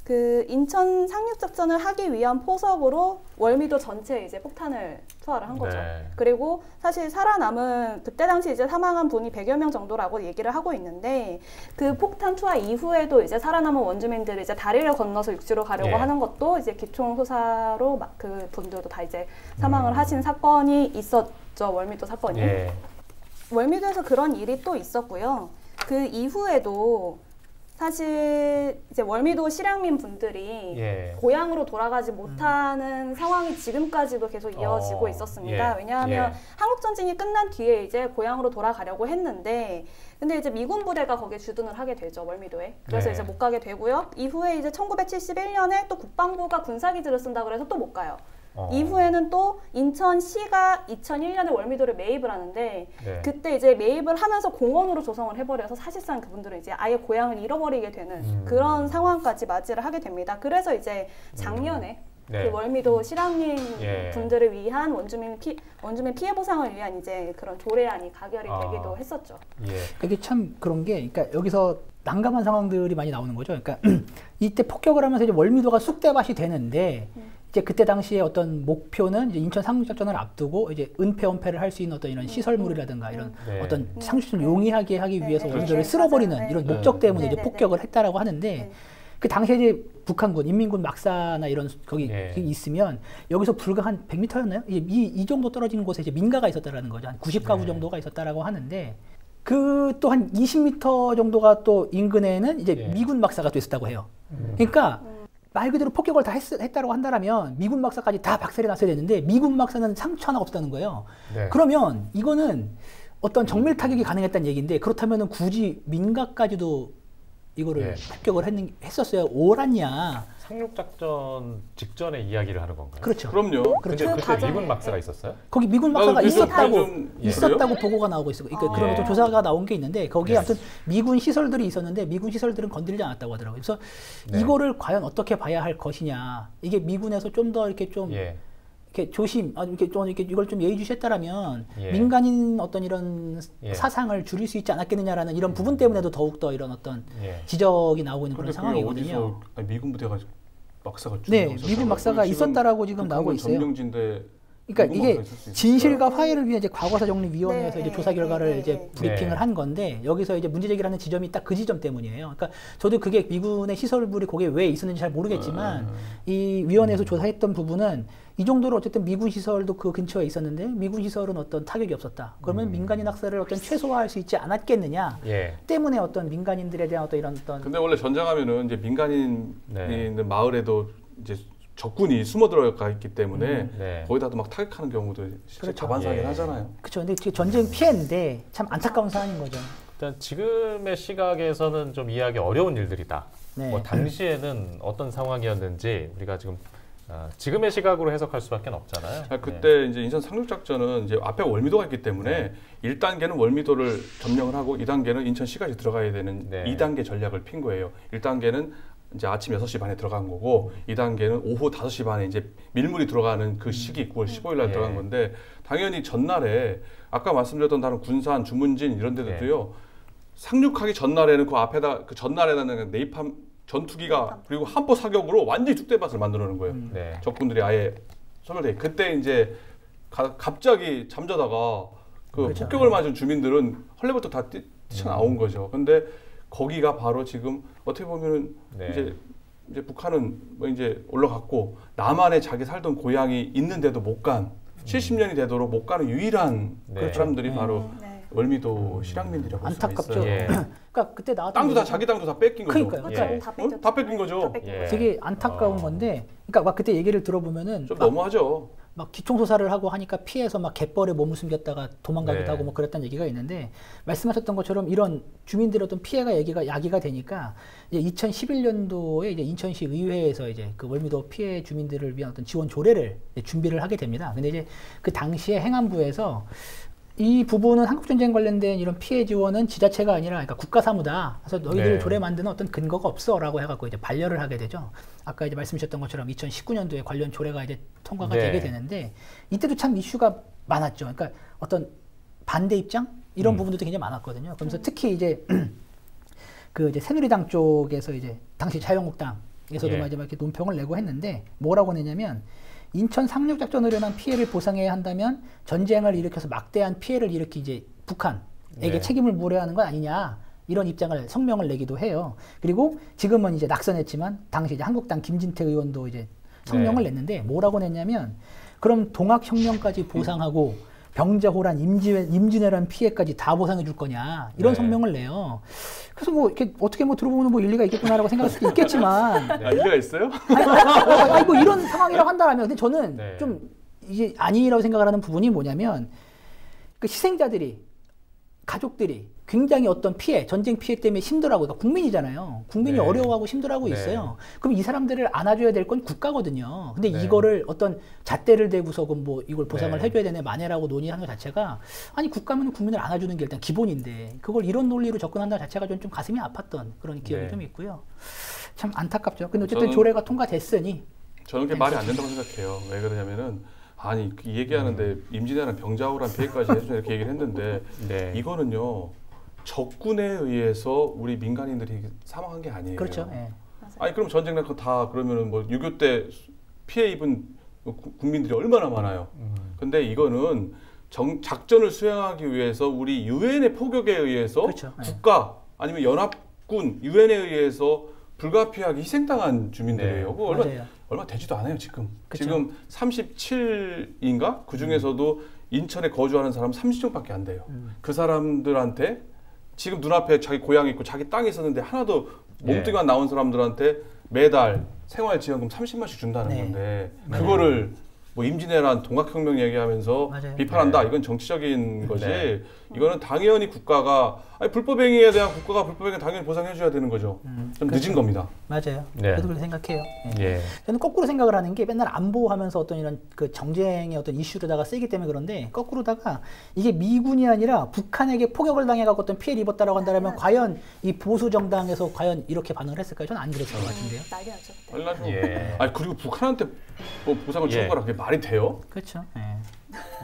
그 인천 상륙작전을 하기 위한 포석으로 월미도 전체에 이제 폭탄을 투하를 한 거죠. 그리고 사실 살아남은 그때 당시 이제 사망한 분이 100여 명 정도라고 얘기를 하고 있는데 그 폭탄 투하 이후에도 이제 살아남은 원주민들이 이제 다리를 건너서 육지로 가려고 하는 것도 이제 기총소사로 막 그 분들도 다 이제 사망을 하신 사건이 있었죠. 월미도 사건이. 월미도에서 그런 일이 또 있었고요. 그 이후에도 사실 이제 월미도 실향민 분들이 고향으로 돌아가지 못하는 상황이 지금까지도 계속 이어지고 있었습니다. 왜냐하면 한국전쟁이 끝난 뒤에 이제 고향으로 돌아가려고 했는데 근데 이제 미군 부대가 거기에 주둔을 하게 되죠, 월미도에. 그래서 이제 못 가게 되고요. 이후에 이제 1971년에 또 국방부가 군사기지를 쓴다고 해서 또 못 가요. 이후에는 또 인천시가 2001년에 월미도를 매입을 하는데 그때 이제 매입을 하면서 공원으로 조성을 해버려서 사실상 그분들은 이제 아예 고향을 잃어버리게 되는 그런 상황까지 맞이를 하게 됩니다. 그래서 이제 작년에 그 월미도 실향민 분들을 위한 원주민 피해 보상을 위한 이제 그런 조례안이 가결이 되기도 했었죠. 이게 참 그런 게, 그러니까 여기서 난감한 상황들이 많이 나오는 거죠. 그러니까 이때 폭격을 하면서 이제 월미도가 쑥대밭이 되는데 이제 그때 당시에 어떤 목표는 이제 인천 상륙작전을 앞두고 이제 은폐 할 수 있는 어떤 이런 시설물이라든가 이런 어떤 상륙작전을 용이하게 하기 위해서 월미도를 쓸어버리는 이런 목적 때문에 이제 폭격을 했다라고 하는데 그 당시에 이제 북한군, 인민군 막사나 이런 거기 있으면 여기서 불과 한 100m였나요? 이 정도 떨어지는 곳에 이제 민가가 있었다라는 거죠. 한 90가구 정도가 있었다라고 하는데 그 또 한 20m 정도가 또 인근에는 이제 미군 막사가 또 있었다고 해요. 그러니까 말 그대로 폭격을 다 했다고 한다면 미군 막사까지 다 박살이 났어야 되는데 미군 막사는 상처 하나 없었다는 거예요. 그러면 이거는 어떤 정밀 타격이 가능했다는 얘기인데 그렇다면 굳이 민가까지도 이거를 폭격을 했었어야 옳았냐. 상륙작전 직전에 이야기를 하는 건가요? 그렇죠. 그럼요. 근데 그때 미군 막사가 있었어요? 거기 미군 막사가 있었다고 그래요? 보고가 나오고 있어요. 그러니까 그런 또 조사가 나온 게 있는데 거기에 아무튼 미군 시설들이 있었는데 미군 시설들은 건드리지 않았다고 하더라고요. 그래서 이거를 과연 어떻게 봐야 할 것이냐. 이게 미군에서 좀 더 이렇게 좀 이렇게 이렇게 이걸 좀 예의주시했다라면 민간인 어떤 이런 사상을 줄일 수 있지 않았겠느냐라는 이런 부분 때문에도 더욱 더 이런 어떤 지적이 나오고 있는 그런 상황이거든요. 미군 부대가 막사가 미군 막사가 있었다라고 지금 나오고 있어요. 점령지인데 그러니까 이게 진실과 화해를 위해 이제 과거사정리위원회에서 이제 조사 결과를 이제 브리핑을 한 건데 여기서 이제 문제 제기하는 지점이 딱 그 지점 때문이에요. 그러니까 저도 그게 미군의 시설물이 거기에 왜 있었는지 잘 모르겠지만 이 위원회에서 조사했던 부분은 이 정도로 어쨌든 미군 시설도 그 근처에 있었는데 미군 시설은 어떤 타격이 없었다. 그러면 민간인 학살을 어떤 최소화할 수 있지 않았겠느냐. 때문에 어떤 민간인들에 대한 어떤 이런 어떤. 근데 원래 전쟁하면은 이제 민간인 있는 마을에도 이제 적군이 숨어 들어가 있기 때문에 거기다도 막 타격하는 경우도 실제 자반사긴 하잖아요. 그렇죠. 근데 전쟁 피해인데 참 안타까운 상황인 거죠. 일단 지금의 시각에서는 좀 이해하기 어려운 일들이다. 뭐 당시에는 어떤 상황이었는지 우리가 지금 지금의 시각으로 해석할 수밖에 없잖아요. 그때 이제 인천 상륙작전은 이제 앞에 월미도가 있기 때문에 1단계는 월미도를 점령을 하고 2단계는 인천시까지 들어가야 되는 2단계 전략을 핀 거예요. 1단계는 이제 아침 6시 반에 들어간 거고 2단계는 오후 5시 반에 이제 밀물이 들어가는 그 시기 9월 15일 날 들어간 건데 당연히 전날에 아까 말씀드렸던 다른 군산, 주문진 이런 데들도요. 상륙하기 전날에는 그 앞에다 그 전날에는 네이팜 전투기가 그리고 한포 사격으로 완전히 뚝대밭을 만들어 놓은 거예요. 적군들이 아예 소멸돼. 그때 이제 갑자기 잠자다가 그 폭격을 맞은 주민들은 헐레벌떡 다 뛰쳐나온 거죠. 근데 거기가 바로 지금 어떻게 보면은 이제 북한은 뭐 이제 올라갔고 남한에 자기 살던 고향이 있는데도 못 간 70년이 되도록 못 가는 유일한 그 사람들이 바로 월미도 실향민들이라고 볼 수가 안타깝죠. 있어요. 그러니까 그때 나왔던 땅도 다 자기 땅도 다 뺏긴 거죠. 그러니까요. 다 뺏긴 거죠. 되게 안타까운 건데, 그러니까 막 그때 얘기를 들어보면은 좀 너무하죠. 막 기총소사를 하고 하니까 피해서 막 갯벌에 몸을 숨겼다가 도망가기도 하고 뭐 그랬다는 얘기가 있는데 말씀하셨던 것처럼 이런 주민들의 어떤 피해가 야기가 되니까 이제 2011년도에 이제 인천시 의회에서 이제 그 월미도 피해 주민들을 위한 어떤 지원 조례를 준비를 하게 됩니다. 근데 이제 그 당시에 행안부에서 이 부분은 한국전쟁 관련된 이런 피해 지원은 지자체가 아니라 그러니까 국가 사무다. 그래서 너희들 네. 조례 만드는 어떤 근거가 없어라고 해갖고 이제 반려를 하게 되죠. 아까 이제 말씀하셨던 것처럼 2019년도에 관련 조례가 이제 통과가 네. 되게 되는데 이때도 참 이슈가 많았죠. 그러니까 어떤 반대 입장 이런 부분들도 굉장히 많았거든요. 그러면서 특히 이제 그 이제 새누리당 쪽에서 이제 당시 자유한국당에서도 예. 막 이렇게 논평을 내고 했는데 뭐라고 내냐면 인천 상륙작전으로 인한 피해를 보상해야 한다면 전쟁을 일으켜서 막대한 피해를 일으키 이제 북한에게 네. 책임을 물어야 하는 건 아니냐 이런 입장을 성명을 내기도 해요. 그리고 지금은 이제 낙선했지만 당시 이제 한국당 김진태 의원도 이제 성명을 네. 냈는데 뭐라고 냈냐면 그럼 동학혁명까지 보상하고 병자호란, 임진왜란 피해까지 다 보상해 줄 거냐 이런 네. 성명을 내요. 그래서 뭐 이렇게 어떻게 뭐 들어보면 뭐 일리가 있겠구나라고 생각할 수도 있겠지만 아, 일리가 있어요? 아니 뭐 이런 상황이라고 한다면 근데 저는 네. 좀 이게 아니라고 생각을 하는 부분이 뭐냐면 그 희생자들이 가족들이 굉장히 어떤 피해, 전쟁 피해 때문에 힘들어하고 그러니까 국민이잖아요. 국민이 네. 어려워하고 힘들어하고 네. 있어요. 그럼 이 사람들을 안아줘야 될 건 국가거든요. 근데 네. 이거를 어떤 잣대를 대고서 뭐 이걸 보상을 네. 해줘야 되네 만회라고 논의하는 것 자체가 아니 국가면 국민을 안아주는 게 일단 기본인데 그걸 이런 논리로 접근한다는 자체가 좀 가슴이 아팠던 그런 기억이 네. 좀 있고요. 참 안타깝죠. 근데 어쨌든 저는- 조례가 통과됐으니 저는 그게 말이 안 된다고 생각해요. 왜 그러냐면은 아니 이 얘기하는데 임진왜란 병자호란 피해까지 해주냐 이렇게 얘기를 했는데 네. 이거는요 적군에 의해서 우리 민간인들이 사망한 게 아니에요. 그렇죠. 예. 아니 그럼 전쟁 날 거 다 그러면은 뭐 6.25 때 피해 입은 국민들이 얼마나 많아요. 근데 이거는 작전을 수행하기 위해서 우리 유엔의 포격에 의해서 그렇죠. 네. 국가 아니면 연합군 유엔에 의해서 불가피하게 희생당한 주민들이에요. 네. 그거 맞아요. 얼마 되지도 않아요 지금. 그쵸. 지금 37인가 그 중에서도 인천에 거주하는 사람 30명밖에 안 돼요. 그 사람들한테 지금 눈앞에 자기 고향이 있고 자기 땅이 있었는데 하나도 몸뚱이만 나온 사람들한테 매달 생활지원금 30만씩 준다는 네. 건데 그거를 뭐 임진왜란 동학혁명 얘기하면서 맞아요. 비판한다. 네. 이건 정치적인 거지. 네. 이거는 당연히 국가가 아니 불법행위에 대한 국가가 불법행위 당연히 보상해줘야 되는 거죠. 좀 그렇죠. 늦은 겁니다. 맞아요. 네. 저도 그렇게 생각해요. 예. 예. 저는 거꾸로 생각을 하는 게 맨날 안보하면서 어떤 이런 그 정쟁의 어떤 이슈로다가 쓰기 때문에 그런데 거꾸로다가 이게 미군이 아니라 북한에게 포격을 당해갖고 어떤 피해를 입었다라고 한다면 과연 이 보수 정당에서 과연 이렇게 반응을 했을까요? 저는 안 그랬을 것 같은데요. 난리 나죠. 빨리 나죠. 예. 아니 그리고 북한한테 뭐 보상을 예. 청구하라 그게 말이 돼요? 그렇죠. 예.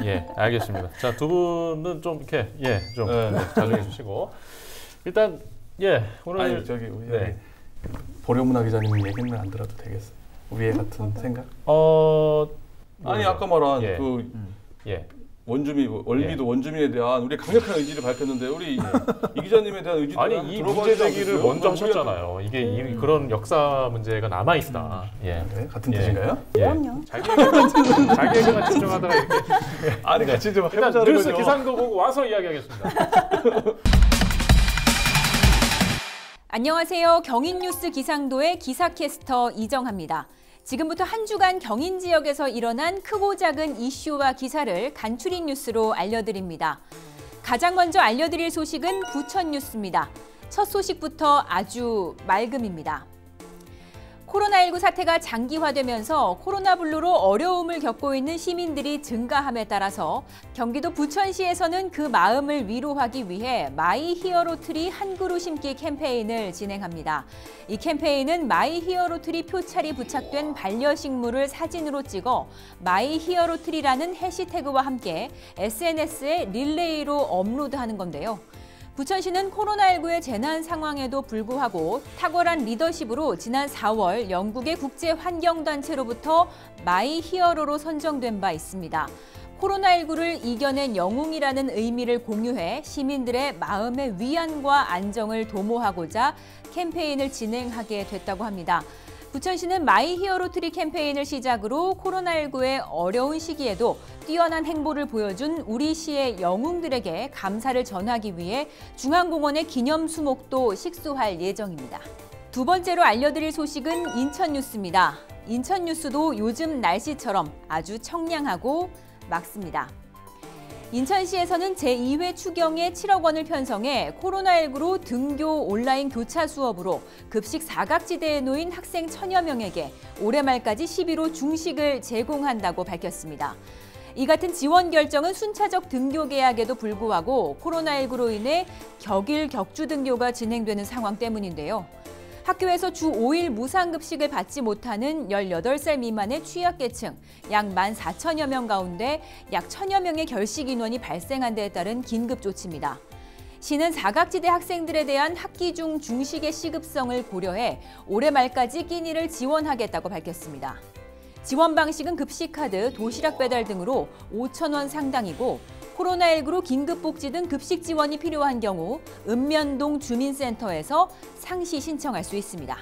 예, 알겠습니다. 자, 두 분은 좀 이렇게 좀 네. 자중해 주시고 일단 오늘 아니 저기 우리 네. 보려문화 기자님 얘기는 안 들어도 되겠어요. 우리의 같은 생각? 아니 뭐죠? 아까 말한 예. 그 예. 원주민 월미도 원주민에 대한 우리 강력한 의지를 밝혔는데 우리 이 기자님에 대한 의지도 아니 이 문제 제기를 먼저 하셨잖아요. 이게 그런 역사 문제가 남아 있다. 예. 네, 같은 예. 뜻인가요? 예. 그럼요. 자기에게만 집중하다가 이렇게 아니 같이 좀 일단 해보자는 뉴스 거죠. 기상도 보고 와서 이야기하겠습니다. 안녕하세요. 경인뉴스 기상도의 기사캐스터 이정합니다. 지금부터 한 주간 경인 지역에서 일어난 크고 작은 이슈와 기사를 간추린 뉴스로 알려드립니다. 가장 먼저 알려드릴 소식은 부천 뉴스입니다. 첫 소식부터 아주 맑음입니다. 코로나19 사태가 장기화되면서 코로나블루로 어려움을 겪고 있는 시민들이 증가함에 따라서 경기도 부천시에서는 그 마음을 위로하기 위해 마이 히어로 트리 한 그루 심기 캠페인을 진행합니다. 이 캠페인은 마이 히어로 트리 표찰이 부착된 반려식물을 사진으로 찍어 마이 히어로 트리라는 해시태그와 함께 SNS에 릴레이로 업로드하는 건데요. 부천시는 코로나19의 재난 상황에도 불구하고 탁월한 리더십으로 지난 4월 영국의 국제환경단체로부터 마이 히어로로 선정된 바 있습니다. 코로나19를 이겨낸 영웅이라는 의미를 공유해 시민들의 마음의 위안과 안정을 도모하고자 캠페인을 진행하게 됐다고 합니다. 부천시는 마이 히어로 트리 캠페인을 시작으로 코로나19의 어려운 시기에도 뛰어난 행보를 보여준 우리 시의 영웅들에게 감사를 전하기 위해 중앙공원의 기념 수목도 식수할 예정입니다. 두 번째로 알려드릴 소식은 인천 뉴스입니다. 인천 뉴스도 요즘 날씨처럼 아주 청량하고 맑습니다. 인천시에서는 제2회 추경에 7억 원을 편성해 코로나19로 등교 온라인 교차 수업으로 급식 사각지대에 놓인 학생 1,000여 명에게 올해 말까지 11호 중식을 제공한다고 밝혔습니다. 이 같은 지원 결정은 순차적 등교 계약에도 불구하고 코로나19로 인해 격일 격주 등교가 진행되는 상황 때문인데요. 학교에서 주 5일 무상급식을 받지 못하는 18살 미만의 취약계층 약 14,000여 명 가운데 약 1,000여 명의 결식 인원이 발생한 데에 따른 긴급 조치입니다. 시는 사각지대 학생들에 대한 학기 중 중식의 시급성을 고려해 올해 말까지 끼니를 지원하겠다고 밝혔습니다. 지원 방식은 급식카드, 도시락 배달 등으로 5,000원 상당이고 코로나19로 긴급복지 등 급식 지원이 필요한 경우 읍면동 주민센터에서 상시 신청할 수 있습니다.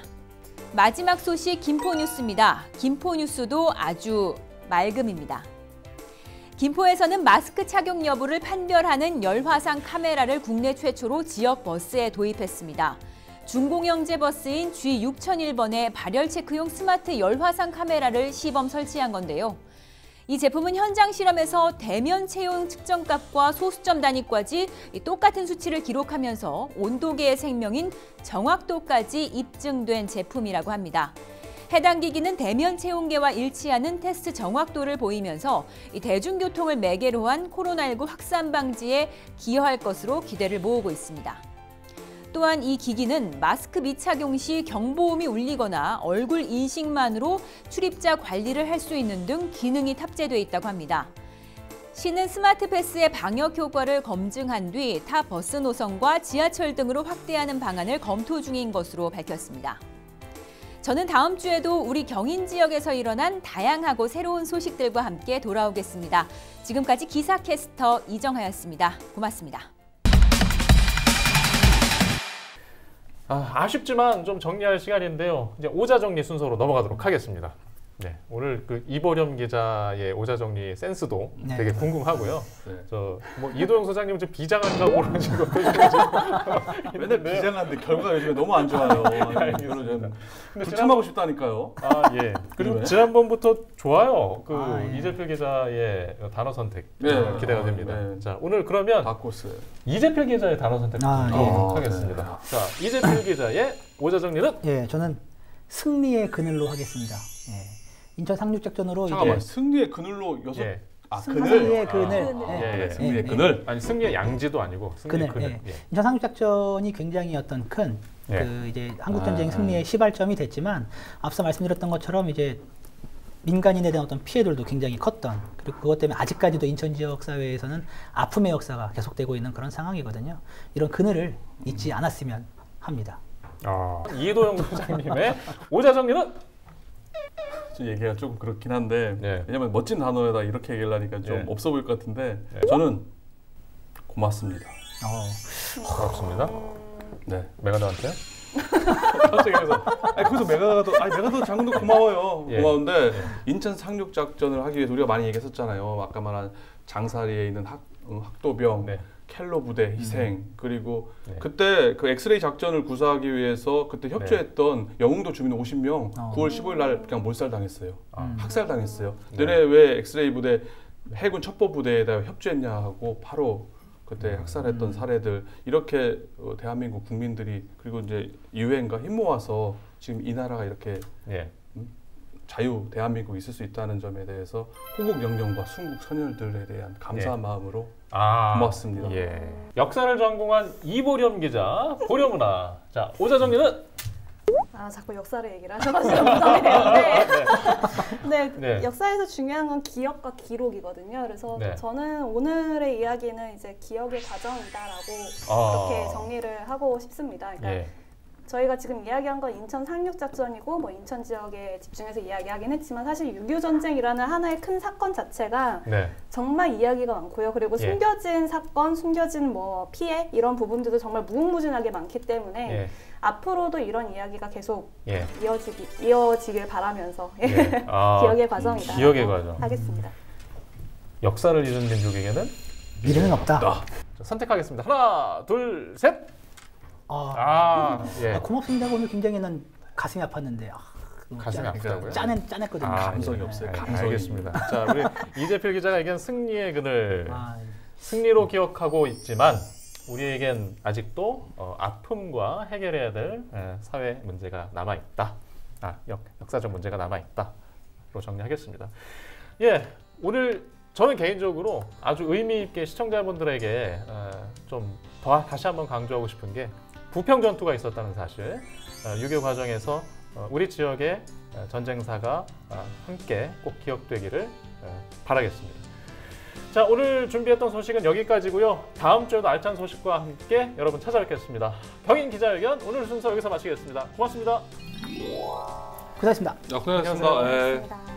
마지막 소식 김포뉴스입니다. 김포뉴스도 아주 맑음입니다. 김포에서는 마스크 착용 여부를 판별하는 열화상 카메라를 국내 최초로 지역 버스에 도입했습니다. 중공영제 버스인 G6001번에 발열 체크용 스마트 열화상 카메라를 시범 설치한 건데요. 이 제품은 현장 실험에서 대면 체온 측정값과 소수점 단위까지 똑같은 수치를 기록하면서 온도계의 생명인 정확도까지 입증된 제품이라고 합니다. 해당 기기는 대면 체온계와 일치하는 테스트 정확도를 보이면서 이 대중교통을 매개로 한 코로나19 확산 방지에 기여할 것으로 기대를 모으고 있습니다. 또한 이 기기는 마스크 미착용 시 경보음이 울리거나 얼굴 인식만으로 출입자 관리를 할 수 있는 등 기능이 탑재돼 있다고 합니다. 시는 스마트 패스의 방역 효과를 검증한 뒤 타 버스 노선과 지하철 등으로 확대하는 방안을 검토 중인 것으로 밝혔습니다. 저는 다음 주에도 우리 경인 지역에서 일어난 다양하고 새로운 소식들과 함께 돌아오겠습니다. 지금까지 기사캐스터 이정하였습니다. 고맙습니다. 아쉽지만 좀 정리할 시간인데요. 이제 오자정리 순서로 넘어가도록 하겠습니다. 네, 오늘 그 이보렴 기자의 오자정리 센스도 네. 되게 궁금하고요. 네. 저 뭐 이도영 소장님은 좀 비장한가 그런 식으로 맨날 비장한데 결과가 요즘에 너무 안 좋아요. 이거는 좀 불참하고 싶다니까요. 예. 그리고 네. 지난번부터 좋아요. 그 예. 이재필 기자의 단어 선택 네. 기대가 됩니다. 네. 자, 오늘 그러면 바코스. 이재필 기자의 단어 선택 예. 하겠습니다. 자, 이재필 기자의 오자정리는 예, 저는 승리의 그늘로 하겠습니다. 예. 인천 상륙작전으로 잠깐만, 이제 승리의 그늘로 여섯. 예. 그늘. 승리의 그늘. 예. 승리의 예. 그늘. 아니 승리의 양지도 아니고 승리의 그늘. 그늘. 예. 인천 상륙작전이 굉장히 어떤 큰 예. 그 이제 한국전쟁 승리의 시발점이 됐지만 앞서 말씀드렸던 것처럼 이제 민간인에 대한 어떤 피해들도 굉장히 컸던, 그리고 그것 때문에 아직까지도 인천 지역 사회에서는 아픔의 역사가 계속되고 있는 그런 상황이거든요. 이런 그늘을 잊지 않았으면 합니다. 이도영 소장님의 오자정리는 얘기가 조금 그렇긴 한데 네. 왜냐면 멋진 단어에다 이렇게 얘기하니까 좀 네. 없어 보일 것 같은데 네. 저는 고맙습니다. 고맙습니다. 네. 메가더한테요? 갑자기 그래서 거기서 메가더 장군도 고마워요. 예. 고마운데 예. 인천 상륙 작전을 하기 위해서 우리가 많이 얘기했었잖아요. 아까 말한 장사리에 있는 학도병, 네. 켈로 부대 희생, 그리고 네. 그때 그 엑스레이 작전을 구사하기 위해서 그때 협조했던 영흥도 주민 50명 9월 15일 날 그냥 몰살당했어요. 학살당했어요. 네. 너네 왜 엑스레이 부대 해군 첩보 부대에다 협조했냐 하고 바로 그때 학살했던 사례들, 이렇게 대한민국 국민들이, 그리고 이제 유엔과 힘 모아서 지금 이 나라가 이렇게 예. 자유 대한민국이 있을 수 있다는 점에 대해서 호국 영령과 순국 선열들에 대한 감사한 마음으로 고맙습니다. 예. 역사를 전공한 이보렴 기자, 보렴문화. 자, 오자정리는 자꾸 역사를 얘기를 하셔가지고 부담이 되는데 네, 네. 역사에서 중요한 건 기억과 기록이거든요. 그래서 네. 저는 오늘의 이야기는 이제 기억의 과정이다라고 그렇게 정리를 하고 싶습니다. 그러니까 예. 저희가 지금 이야기한 건 인천 상륙작전이고 뭐 인천 지역에 집중해서 이야기하긴 했지만 사실 6.25 전쟁이라는 하나의 큰 사건 자체가 네. 정말 이야기가 많고요. 그리고 예. 숨겨진 사건, 숨겨진 뭐 피해 이런 부분들도 정말 무궁무진하게 많기 때문에 예. 앞으로도 이런 이야기가 계속 예. 이어지길 바라면서 예. 기억의 과정이다. 기억의 과정. 하겠습니다. 역사를 잃은 민족에게는 미래는 없다. 자, 선택하겠습니다. 하나, 둘, 셋. 예. 고맙습니다. 오늘 굉장히 난 가슴이 아팠는데 가슴이 아프다고요? 짠했거든요. 감성이 예. 없어요. 알- 감성이. 알겠습니다. 자, 우리 이재필 기자가 얘기한 승리의 그늘. 아, 승리로 기억하고 있지만 우리에겐 아직도 아픔과 해결해야 될 사회 문제가 남아 있다. 역사적 문제가 남아 있다로 정리하겠습니다. 예, 오늘 저는 개인적으로 아주 의미 있게 시청자분들에게 좀 다시 한번 강조하고 싶은 게 부평 전투가 있었다는 사실, 6.25 과정에서 우리 지역의 전쟁사가 함께 꼭 기억되기를 바라겠습니다. 자, 오늘 준비했던 소식은 여기까지고요. 다음 주에도 알찬 소식과 함께 여러분 찾아뵙겠습니다. 경인 기자회견 오늘 순서 여기서 마치겠습니다. 고맙습니다. 고생하셨습니다. 고생하셨습니다. 고맙습니다.